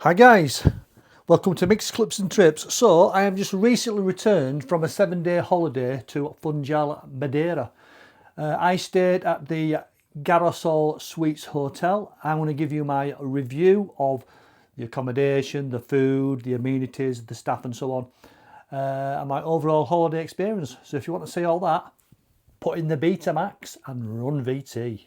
Hi guys, welcome to Mixed Clips and Trips. So I have just recently returned from a 7-day holiday to Funchal, Madeira. I stayed at the Girassol Suites Hotel. I'm going to give you my review of the accommodation, the food, the amenities, the staff and so on, and my overall holiday experience. So if you want to see all that, put in the Betamax and run VT.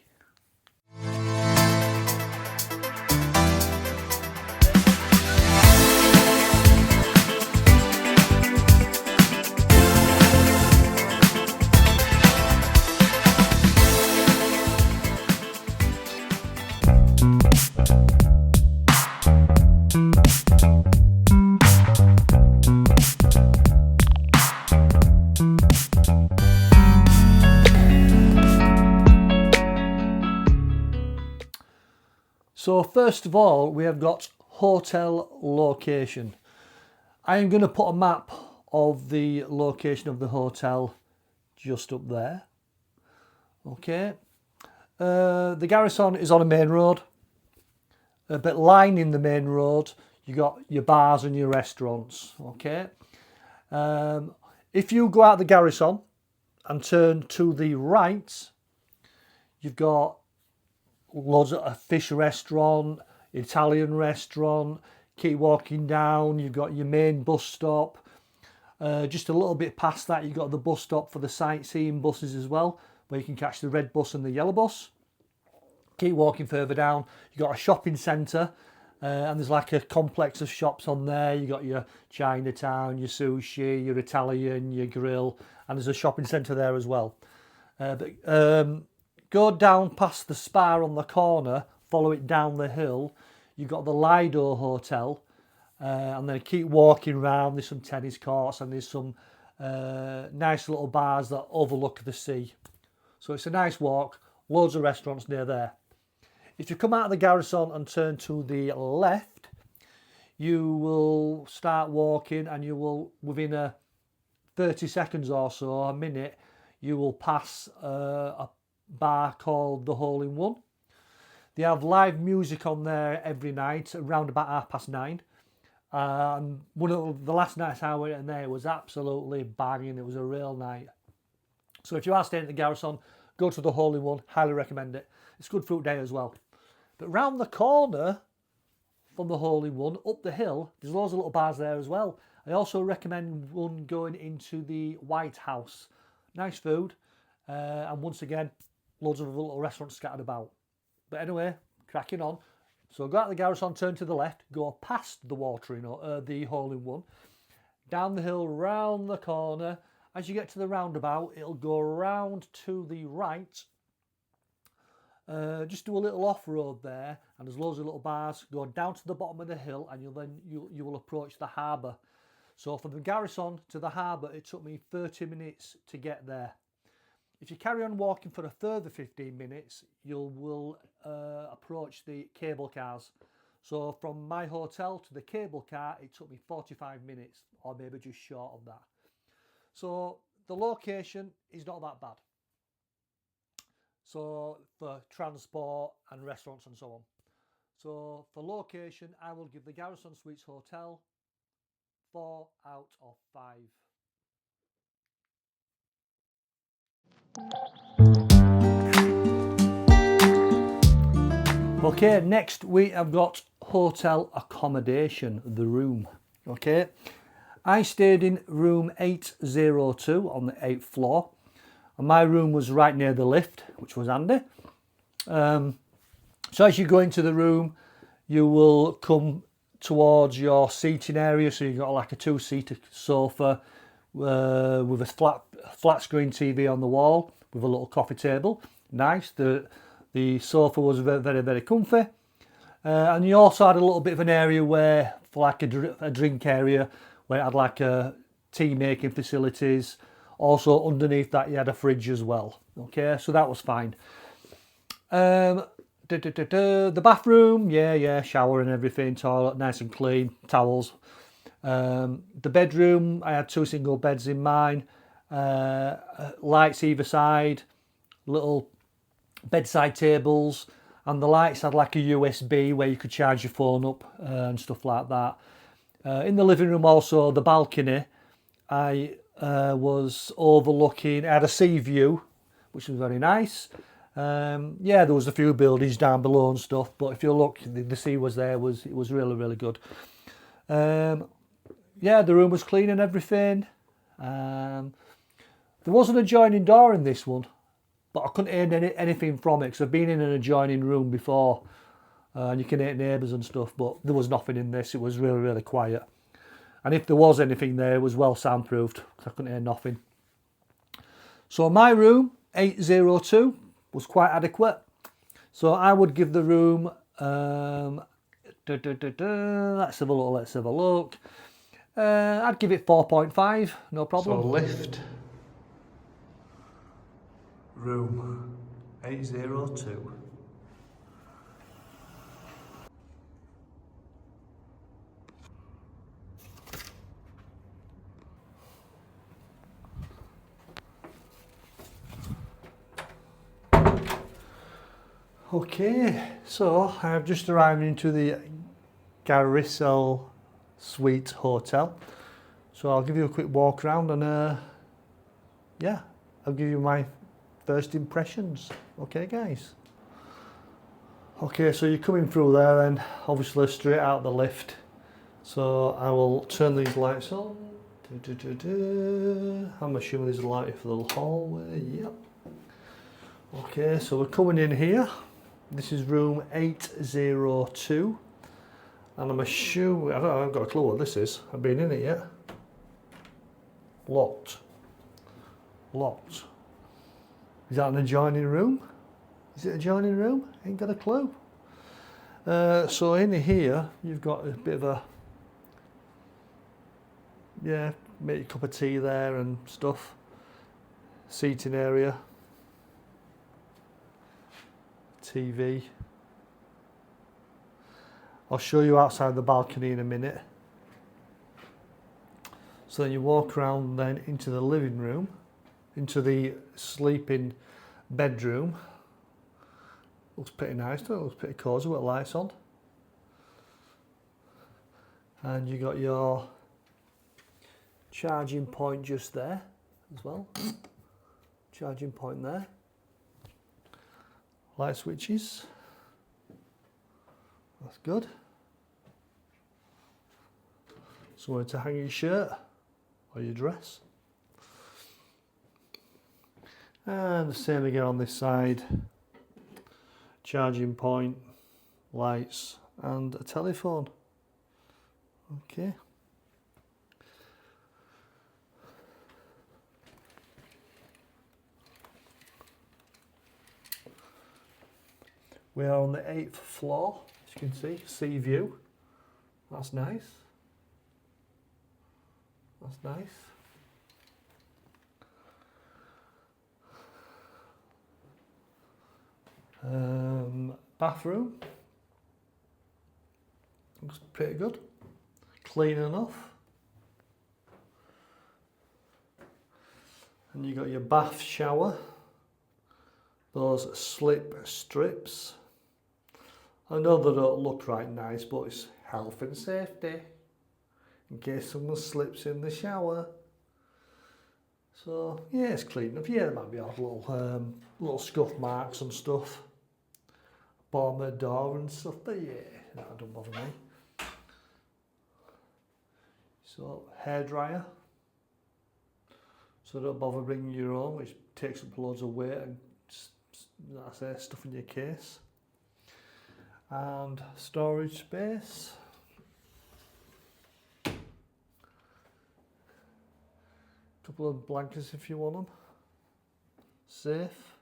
So first of all, we have got hotel location. I am going to put a map of the location of the hotel just up there. Okay. The Garrison is on a main road. But lining the main road, you got your bars and your restaurants. Okay. If you go out the Garrison and turn to the right, you've got loads of a fish restaurant, Italian restaurant. Keep walking down, you've got your main bus stop. Just a little bit past that, you've got the bus stop for the sightseeing buses as well, where you can catch the red bus and the yellow bus. Keep walking further down, you've got a shopping centre, and there's like a complex of shops on there. You've got your Chinatown, your sushi, your Italian, your grill, and there's a shopping centre there as well. Go down past the spa on the corner, follow it down the hill, you've got the Lido Hotel, and then keep walking around. There's some tennis courts and there's some nice little bars that overlook the sea. So it's a nice walk, loads of restaurants near there. If you come out of the Garrison and turn to the left, you will start walking and you will, within 30 seconds or so, a minute, you will pass a bar called the Hole in One. They have live music on there every night around about 9:30. One of the last nights I went in there was absolutely banging. It was a real night. So if you are staying at the Garrison, go to the Hole in One. Highly recommend it. It's good fruit day as well. But round the corner from the Hole in One, up the hill, there's loads of little bars there as well. I also recommend one going into the White House. Nice food, and once again, loads of little restaurants scattered about. But anyway, cracking on. So go out the Garrison, turn to the left, go past the the Hole in One, down the hill, round the corner. As you get to the roundabout, it'll go round to the right. Just do a little off-road there, and there's loads of little bars. Go down to the bottom of the hill, and you will approach the harbour. So from the Garrison to the harbour, it took me 30 minutes to get there. If you carry on walking for a further 15 minutes, you will approach the cable cars. So from my hotel to the cable car, it took me 45 minutes, or maybe just short of that. So the location is not that bad. So for transport and restaurants and so on. So for location, I will give the Girassol Suites Hotel 4 out of 5. Okay, next we have got hotel accommodation, the room. Okay, I stayed in room 802 on the 8th floor, and my room was right near the lift, which was handy. So as you go into the room, you will come towards your seating area. So you've got like a 2-seater sofa with a flat screen TV on the wall with a little coffee table. Nice. The sofa was very, very, very comfy. And you also had a little bit of an area where, for like a drink area, where it had like tea making facilities. Also underneath that you had a fridge as well. Okay, so that was fine. The bathroom, yeah, shower and everything, toilet nice and clean, towels. The bedroom, I had 2 single beds in mine, lights either side, little bedside tables, And the lights had like a USB where you could charge your phone up and stuff like that. In the living room also, the balcony, I was overlooking, I had a sea view, which was very nice. Yeah, there was a few buildings down below and stuff, but if you look, the sea was there, it was really, really good. Yeah, the room was clean and everything. There was an adjoining door in this one, but I couldn't hear anything from it because I've been in an adjoining room before and you can hear neighbours and stuff, but there was nothing in this. It was really, really quiet. And if there was anything there, it was well soundproofed because I couldn't hear nothing. So my room, 802, was quite adequate. So I would give the room, let's have a look. I'd give it 4.5, no problem. So lift, room 802. Okay, so I've just arrived into the Girassol Suites Hotel. So I'll give you a quick walk around and yeah, I'll give you my first impressions. Okay guys. Okay, so you're coming through there then, obviously straight out the lift. So I will turn these lights on. I'm assuming there's a light for the hallway, yep. Okay, so we're coming in here. This is room 802. And I'm assuming, I haven't got a clue what this is. I've been in it yet. Locked. Locked. Is that an adjoining room? Is it an adjoining room? Ain't got a clue. So in here, you've got a bit of a, yeah, make a cup of tea there and stuff. Seating area. TV. I'll show you outside the balcony in a minute. So then you walk around then into the living room, into the sleeping bedroom. Looks pretty nice, doesn't it? Looks pretty cosy with lights on. And you got your charging point just there as well. Charging point there. Light switches. That's good. Somewhere to hang your shirt or your dress. And the same again on this side. Charging point, lights and a telephone. Okay. We are on the 8th floor, as you can see, sea view. That's nice. That's nice. Bathroom. Looks pretty good. Clean enough. And you got your bath shower. Those slip strips. I know they don't look right nice, but it's health and safety. In case someone slips in the shower. So, yeah, it's clean enough. Yeah, there might be odd little scuff marks and stuff. Bottom of the door and stuff, but yeah, that don't bother me. So, hairdryer. So don't bother bringing your own, which takes up loads of weight and, that's it, stuff in your case. And storage space. Couple of blankets if you want them. Safe.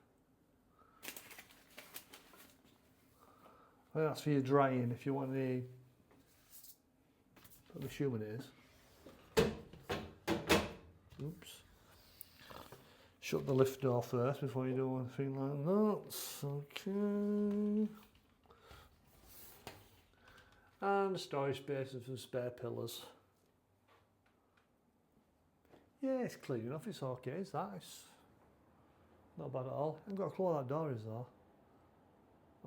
I think that's for your drying if you want any. I'm assuming it is. Oops. Shut the lift door first before you do anything like that. Okay. And storage space and some spare pillars. Yeah, it's clean enough, it's okay, it's that. It's not bad at all. I haven't got a clue what that door is though.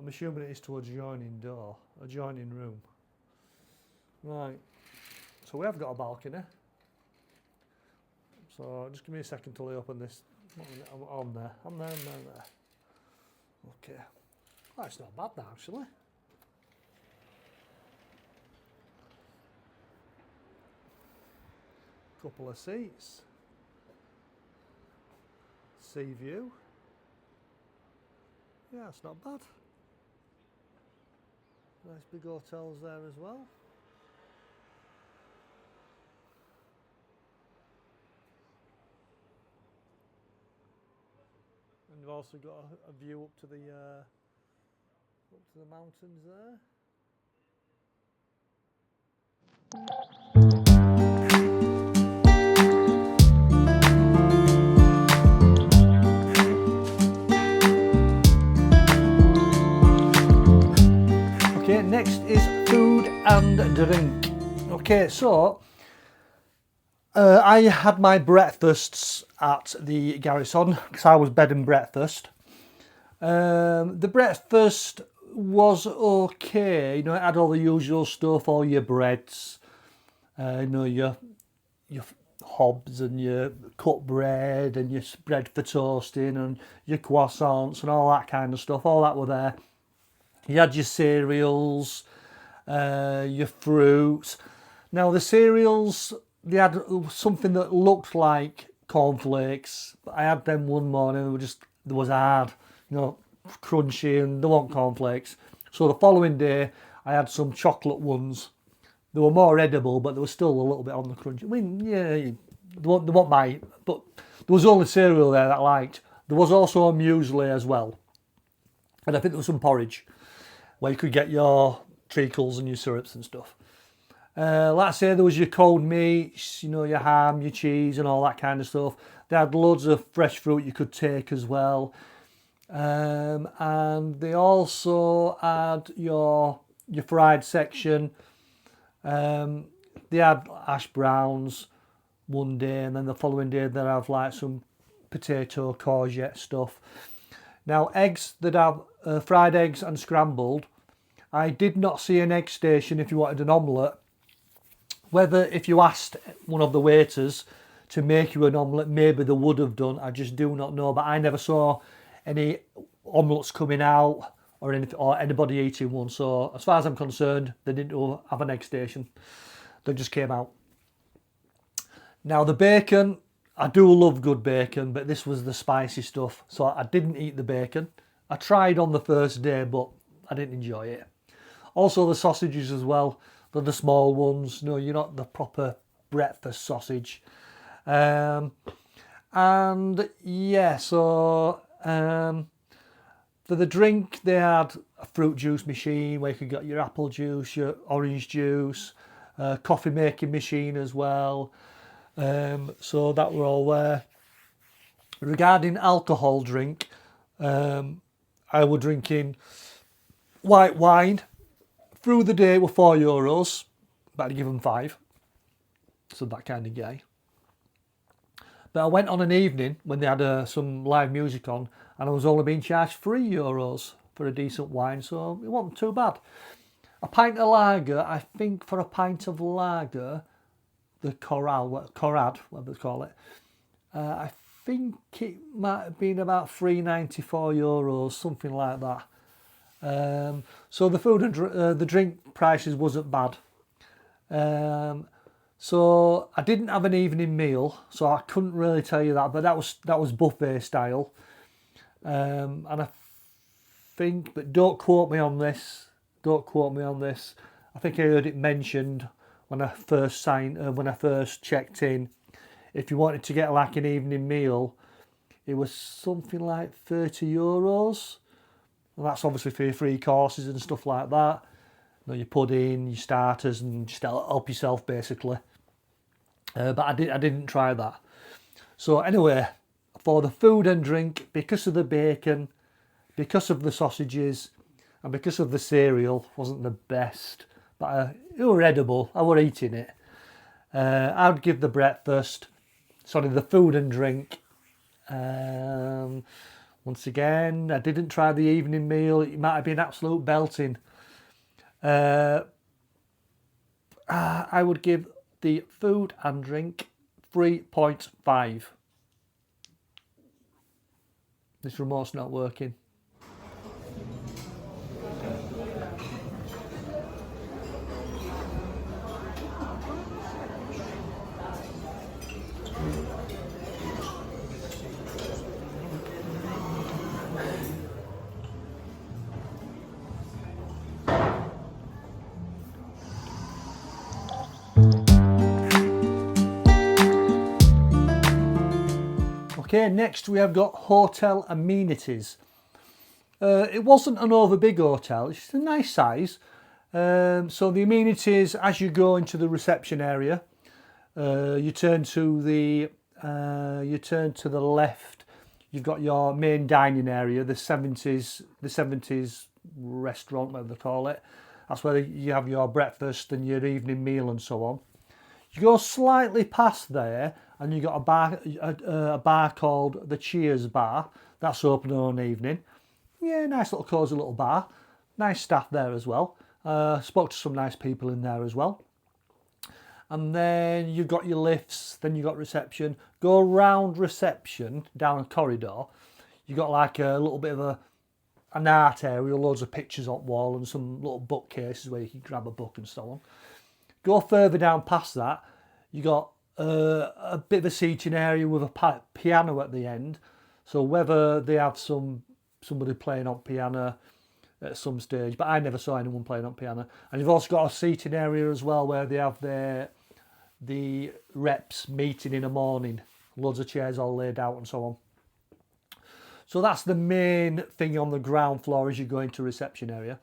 I'm assuming it is to adjoining door, adjoining room. Right, so we have got a balcony. So just give me a second till I open this. I'm on there, I'm there. Okay, oh, it's not bad now actually. Couple of seats. Sea view. Yeah, it's not bad. Nice big hotels there as well. And you've also got a view up to the mountains there. Okay, next is food and drink. Okay, so I had my breakfasts at the Girassol because I was bed and breakfast. The breakfast was okay, you know, it had all the usual stuff, all your breads, you know, your hobs and your cut bread and your bread for toasting and your croissants and all that kind of stuff, all that were there. You had your cereals, your fruits. Now the cereals, they had something that looked like cornflakes, but I had them one morning, they was hard, you know, crunchy, and they weren't cornflakes. So the following day I had some chocolate ones. They were more edible, but they were still a little bit on the crunchy. I mean, yeah, they weren't my, but there was only cereal there that I liked. There was also a muesli as well, and I think there was some porridge where you could get your treacles and your syrups and stuff. Like I say, there was your cold meats, you know, your ham, your cheese and all that kind of stuff. They had loads of fresh fruit you could take as well. And they also had your fried section. They had hash browns one day, and then the following day they'd have like some potato courgette stuff. Now eggs, they'd have fried eggs and scrambled. I did not see an egg station if you wanted an omelette. Whether if you asked one of the waiters to make you an omelette, maybe they would have done. I just do not know. But I never saw any omelettes coming out or anybody eating one. So as far as I'm concerned, they didn't have an egg station. They just came out. Now the bacon, I do love good bacon, but this was the spicy stuff. So I didn't eat the bacon. I tried on the first day, but I didn't enjoy it. Also the sausages as well. They're the small ones. No, you're not the proper breakfast sausage. And yeah, so for the drink, they had a fruit juice machine where you could get your apple juice, your orange juice, coffee making machine as well. So that were all there. Regarding alcohol drink, I was drinking white wine. Through the day were €4, but I'd give them 5. So that kind of guy. But I went on an evening when they had some live music on, and I was only being charged €3 for a decent wine, so it wasn't too bad. A pint of lager, I think for a pint of lager, the Corad, whatever they call it, I think it might have been about €3.94, something like that. So the food and the drink prices wasn't bad. So I didn't have an evening meal, so I couldn't really tell you that, but that was buffet style. And I think, but don't quote me on this. I think I heard it mentioned when I first checked in. If you wanted to get like an evening meal, it was something like €30. And that's obviously for your 3 courses and stuff like that. You know, your pudding, your starters, and just help yourself basically. But I didn't try that. So anyway, for the food and drink, because of the bacon, because of the sausages, and because of the cereal, wasn't the best. But it were edible. I were eating it. I'd give the food and drink. Once again, I didn't try the evening meal. It might have been absolute belting. I would give the food and drink 3.5. This remote's not working. Okay, next we have got hotel amenities. It wasn't an over big hotel, it's just a nice size. So the amenities, as you go into the reception area, you turn to the left. You've got your main dining area, the 70s restaurant, whatever they call it. That's where you have your breakfast and your evening meal and so on. You go slightly past there, and you got a bar called the Cheers Bar. That's open on an evening. Yeah, nice little cosy little bar. Nice staff there as well. Spoke to some nice people in there as well. And then you've got your lifts, then you've got reception. Go round reception, down a corridor. You've got like a little bit of an art area, loads of pictures on the wall and some little bookcases where you can grab a book and so on. Go further down past that, you got a bit of a seating area with a piano at the end. So whether they have somebody playing on piano at some stage, but I never saw anyone playing on piano. And you've also got a seating area as well where they have the reps meeting in the morning. Loads of chairs all laid out and so on. So that's the main thing on the ground floor as you go into reception area.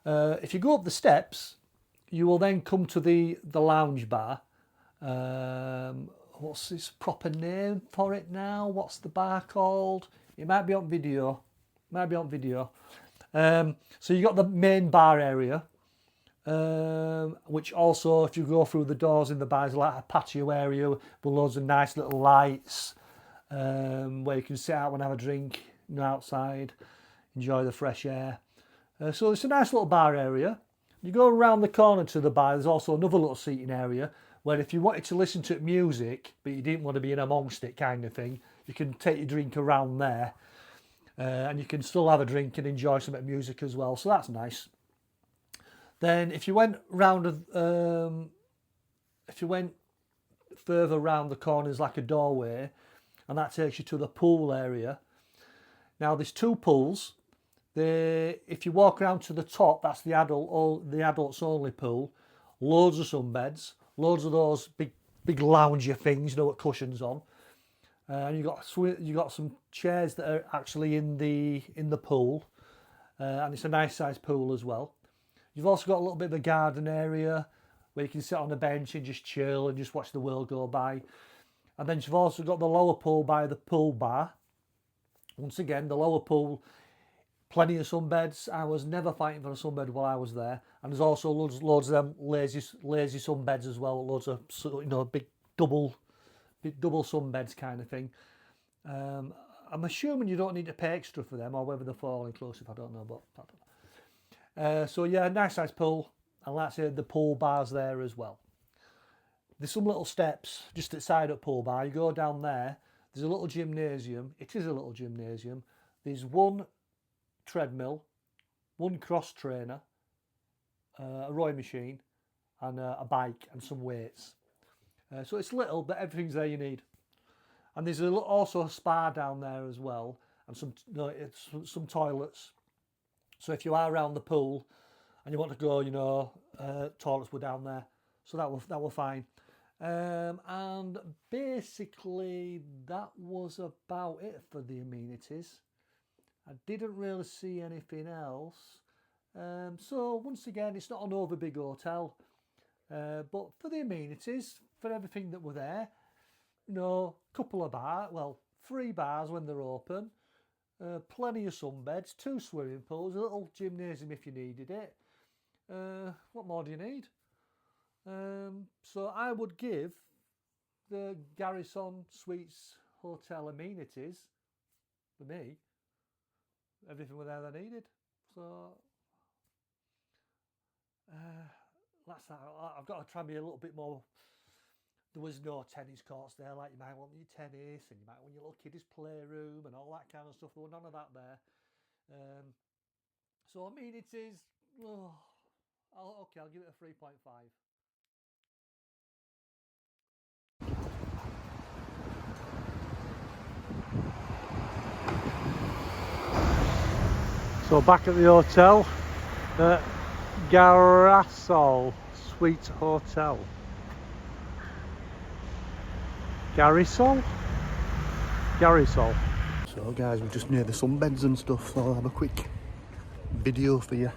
If you go up the steps, you will then come to the lounge bar. What's this proper name for it now? What's the bar called? It might be on video. So you got the main bar area, which also, if you go through the doors in the bar, is like a patio area with loads of nice little lights, where you can sit out and have a drink, outside, enjoy the fresh air. So it's a nice little bar area. You go around the corner to the bar, there's also another little seating area where if you wanted to listen to music, but you didn't want to be in amongst it kind of thing, you can take your drink around there. And you can still have a drink and enjoy some music as well, so that's nice. Then if you went further round the corner, there's like a doorway, and that takes you to the pool area. Now there's two pools. If you walk around to the top, that's the adults only pool. Loads of sunbeds, loads of those big lounger things, with cushions on. And you got some chairs that are actually in the pool, and it's a nice sized pool as well. You've also got a little bit of a garden area where you can sit on a bench and just chill and just watch the world go by. And then you've also got the lower pool by the pool bar. Once again, the lower pool, plenty of sunbeds. I was never fighting for a sunbed while I was there, and there's also loads of them lazy sunbeds as well. Loads of big double sunbeds kind of thing. I'm assuming you don't need to pay extra for them, or whether they're all inclusive, I don't know. So yeah, nice size pool, and like I said, the pool bar's there as well. There's some little steps just outside of pool bar. You go down there, there's a little gymnasium. It is a little gymnasium. There's one treadmill, one cross trainer, a rowing machine, and a bike and some weights. So it's little, but everything's there you need. And there's also a spa down there as well, and some toilets. So if you are around the pool and you want to go, toilets were down there. So that were fine. And basically that was about it for the amenities. I didn't really see anything else. So once again, it's not an over big hotel. But for the amenities, for everything that were there, couple of bars, 3 bars when they're open, plenty of sunbeds, 2 swimming pools, a little gymnasium if you needed it. What more do you need? So I would give the Girassol Suites Hotel amenities, for me, everything was there they needed. So that's that. I've got to try and be a little bit more. There was no tennis courts there like you might want your tennis, and you might want your little kiddies playroom and all that kind of stuff. There was none of that there. So I mean, it is. Oh, okay, I'll give it a 3.5. So back at the hotel, Girassol Suites Hotel. Girassol? Girassol. So guys, we're just near the sunbeds and stuff, so I'll have a quick video for you.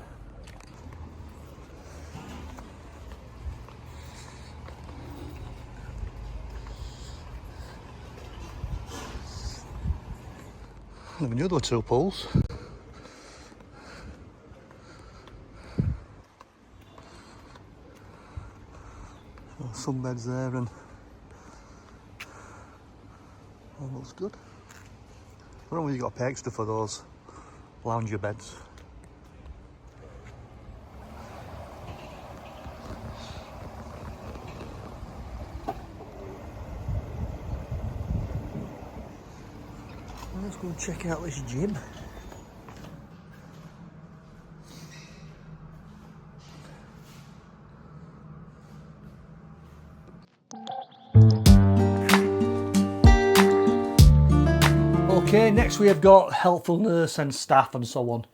I never knew there were two pools. Some beds there and all looks good. I don't know whether you got to pay extra for those lounger beds. Let's go and check out this gym. Okay, next we have got helpfulness and staff and so on.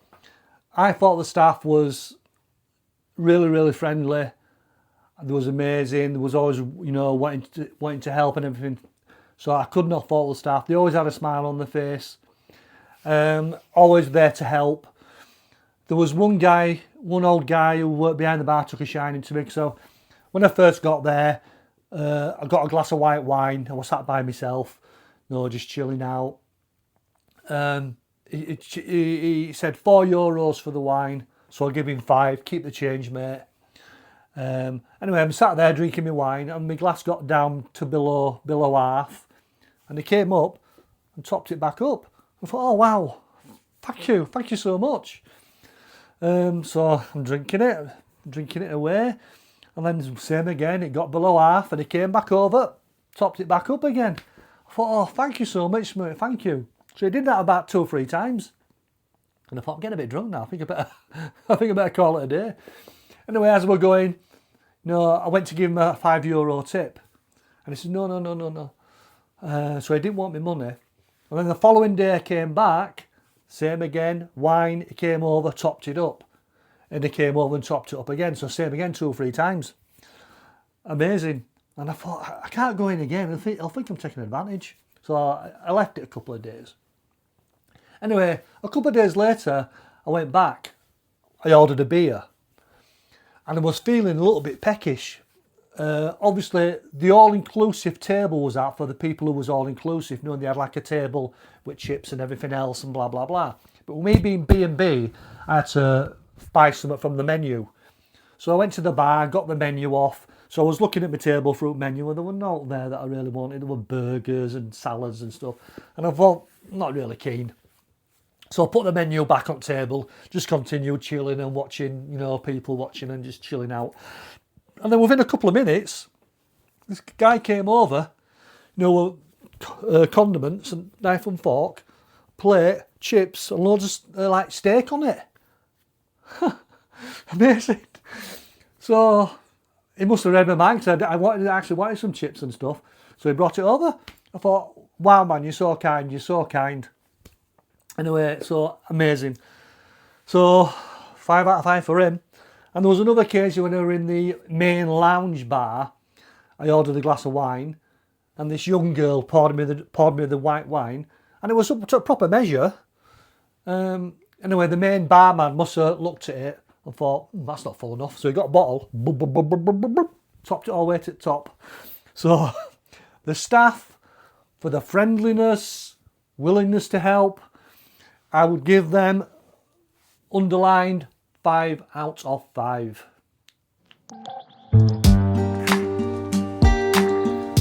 I thought the staff was really friendly. It was amazing. There was always, you know, wanting to help and everything. So I could not fault the staff. They always had a smile on their face. Always there to help. There was one old guy who worked behind the bar took a shining to me. So when I first got there, I got a glass of white wine. I was sat by myself, just chilling out. He said €4 for the wine, so I'll give him 5. Keep the change, mate. Anyway, I'm sat there drinking my wine, and my glass got down to below half, and he came up and topped it back up. I thought, oh wow, thank you so much. So I'm drinking it away, and then same again. It got below half, and he came back over, topped it back up again. I thought, oh, thank you so much, mate. Thank you. So he did that about 2 or 3 times. And I thought, I'm getting a bit drunk now. I think I better call it a day. Anyway, as we're going, I went to give him a €5 tip. And he said, no. So he didn't want my money. And then the following day I came back, same again, wine, he came over, topped it up. And he came over and topped it up again. So same again 2 or 3 times. Amazing. And I thought, I can't go in again. I'll think I'm taking advantage. So I left it a couple of days. Anyway, a couple of days later, I went back. I ordered a beer. And I was feeling a little bit peckish. Obviously, the all-inclusive table was out for the people who was all-inclusive, knowing they had like a table with chips and everything else and blah, blah, blah. But with me being B&B, I had to buy something from the menu. So I went to the bar, got the menu off. So I was looking at my table fruit menu, and there were not there that I really wanted. There were burgers and salads and stuff. And I thought, I'm not really keen. So I put the menu back on table, just continued chilling and watching, people watching and just chilling out. And then within a couple of minutes, this guy came over, condiments and knife and fork, plate, chips, and loads of steak on it. Amazing. So he must have read my mind, because I wanted some chips and stuff. So he brought it over. I thought, wow, man, you're so kind. Anyway, so amazing. So 5 out of 5 for him. And there was another occasion when I were in the main lounge bar. I ordered a glass of wine, and this young girl poured me the white wine, and it was up to a proper measure. Anyway, the main barman must have looked at it and thought, that's not full enough. So he got a bottle, topped it all the way to the top. So the staff, for the friendliness, willingness to help, I would give them, underlined, 5 out of 5.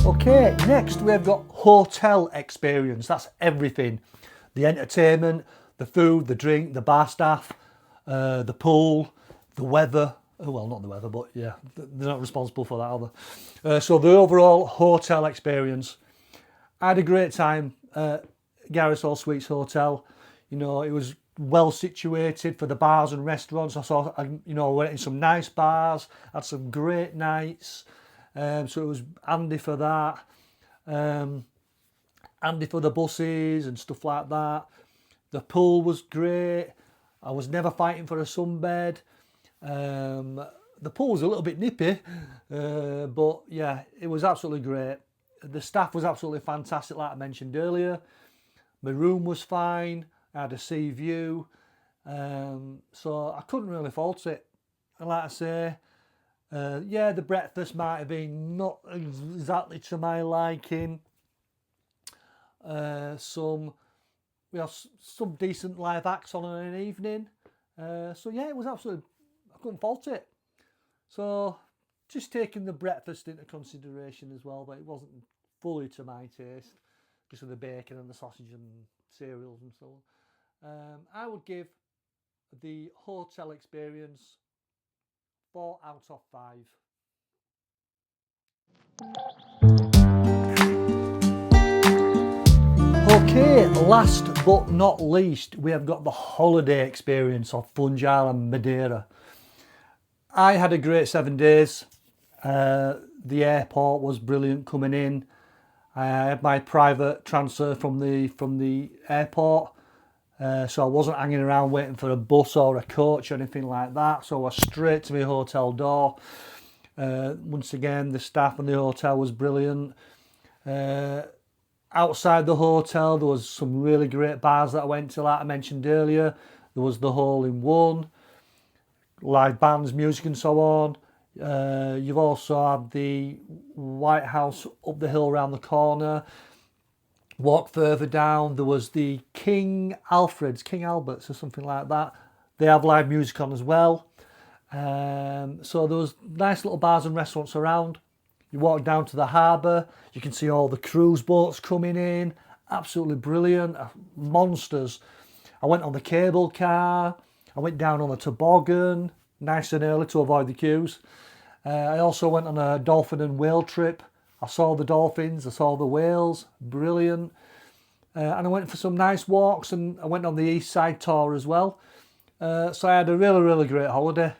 Okay, next we have got hotel experience. That's everything. The entertainment, the food, the drink, the bar staff, the pool, the weather. Well, not the weather, but yeah, they're not responsible for that, are they? So the overall hotel experience. I had a great time at Girassol Suites Hotel. You know, it was well situated for the bars and restaurants. I went in some nice bars, had some great nights. So it was handy for that. Handy for the buses and stuff like that. The pool was great. I was never fighting for a sunbed. The pool was a little bit nippy, but yeah, it was absolutely great. The staff was absolutely fantastic, like I mentioned earlier. My room was fine. I had a sea view, so I couldn't really fault it. And like I say, yeah, the breakfast might have been not exactly to my liking. We have some decent live acts on in an evening. So yeah, it was absolutely, I couldn't fault it. So just taking the breakfast into consideration as well, but it wasn't fully to my taste, just with the bacon and the sausage and cereals and so on. I would give the hotel experience 4 out of 5. Okay, last but not least, we have got the holiday experience of Funchal and Madeira. I had a great 7 days. The airport was brilliant coming in. I had my private transfer from the airport, so I wasn't hanging around waiting for a bus or a coach or anything like that. So I was straight to my hotel door. Once again, the staff in the hotel was brilliant. Outside the hotel, there was some really great bars that I went to, like I mentioned earlier. There was the Hole in One, live bands, music and so on. You've also had the White House up the hill around the corner. Walk further down, there was the King Albert's or something like that. They have live music on as well. So there was nice little bars and restaurants around. You walk down to the harbour, you can see all the cruise boats coming in. Absolutely brilliant, monsters. I went on the cable car, I went down on the toboggan, nice and early to avoid the queues. I also went on a dolphin and whale trip. I saw the dolphins, I saw the whales, brilliant. And I went for some nice walks, and I went on the east side tour as well. So I had a really, really great holiday.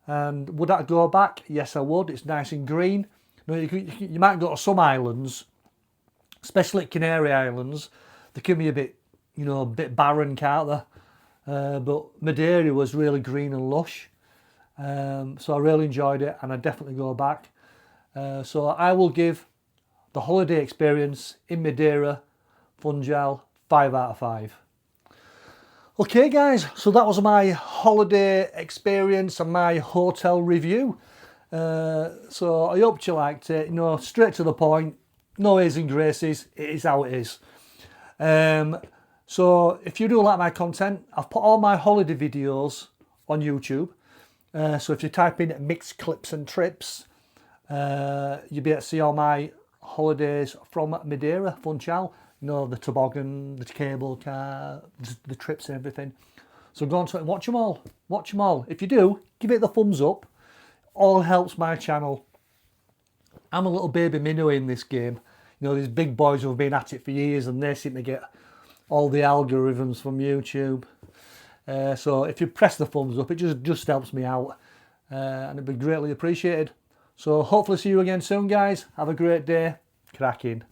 And would I go back? Yes, I would. It's nice and green. You might go to some islands, especially Canary Islands. They can be a bit barren, can't they? But Madeira was really green and lush. So I really enjoyed it, and I definitely go back. So I will give the holiday experience in Madeira, Funchal, 5 out of 5. Okay guys, so that was my holiday experience and my hotel review. So I hope you liked it. Straight to the point, no airs and graces, it is how it is. So if you do like my content, I've put all my holiday videos on YouTube. So if you type in mixed clips and trips, you'll be able to see all my holidays from Madeira, Funchal. The toboggan, the cable car, the trips and everything. So go on to it and watch them all. Watch them all. If you do, give it the thumbs up. All helps my channel. I'm a little baby minnow in this game. These big boys who have been at it for years, and they seem to get all the algorithms from YouTube. So if you press the thumbs up, it just helps me out, and it'd be greatly appreciated. So hopefully see you again soon, guys. Have a great day. Cracking.